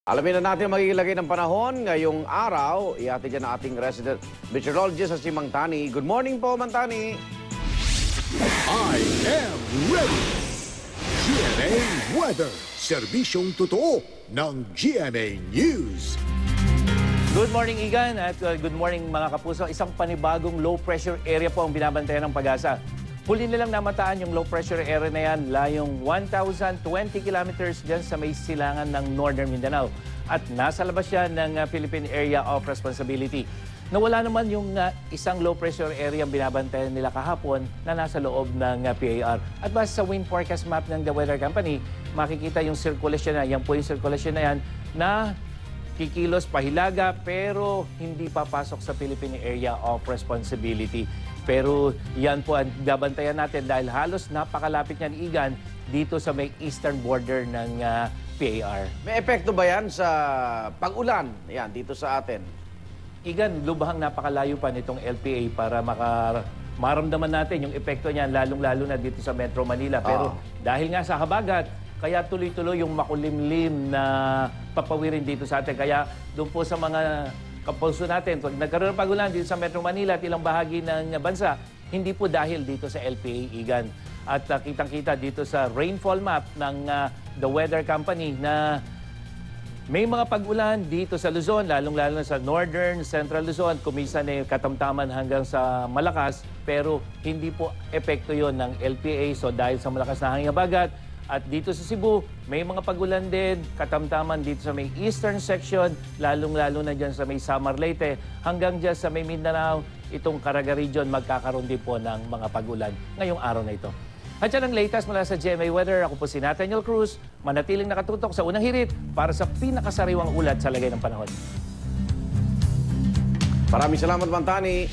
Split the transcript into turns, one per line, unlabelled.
Alamin na natin magigilagay ng panahon ngayong araw. Ihatid dyan ang ating resident meteorologist sa si Mang Tani. Good morning po, Mang Tani.
I am ready. GMA Weather. Serbisyong totoo ng GMA News.
Good morning, Igan, at good morning mga kapuso. Isang panibagong low pressure area po ang binabantayan ng Pag-asa. Huli nilang namataan yung low pressure area na yan, layong 1,020 kilometers dyan sa may silangan ng Northern Mindanao. At nasa labas yan ng Philippine Area of Responsibility. Nawala naman yung isang low pressure area ang binabantayan nila kahapon na nasa loob ng PAR. At base sa wind forecast map ng The Weather Company, makikita yung circulation na, yan po yung circulation na yan na kikilos pahilaga pero hindi papasok sa Philippine Area of Responsibility. Pero yan po ang gabantayan natin dahil halos napakalapit niyan, Igan, dito sa may eastern border ng PAR.
May epekto ba yan sa pag-ulan yan, dito sa atin?
Igan, lubhang napakalayo pa nitong LPA para maramdaman natin yung epekto niyan, lalong-lalo na dito sa Metro Manila. Pero dahil nga sa habagat, kaya tuloy-tuloy yung makulimlim na papawirin dito sa atin. Kaya doon po sa mga kapuso natin, pag nagkaroon ng pag-ulan dito sa Metro Manila at ilang bahagi ng bansa, hindi po dahil dito sa LPA, Igan. At kitang-kita dito sa rainfall map ng The Weather Company na may mga pag-ulan dito sa Luzon, lalong-lalo na sa Northern, Central Luzon, kumisan ay katamtaman hanggang sa malakas, pero hindi po epekto yon ng LPA. So dahil sa malakas na hangin habagat, at dito sa Cebu, may mga pag-ulan din, katamtaman dito sa may eastern section, lalong-lalo na dyan sa may Samar Leyte, hanggang dyan sa may Mindanao, itong Caraga region, magkakaroon din po ng mga pag-ulan ngayong araw na ito. At yan ang latest mula sa GMA Weather. Ako po si Nathaniel Cruz, manatiling nakatutok sa unang hirit para sa pinakasariwang ulat sa lagay ng panahon.
Maraming salamat, Mang Tani.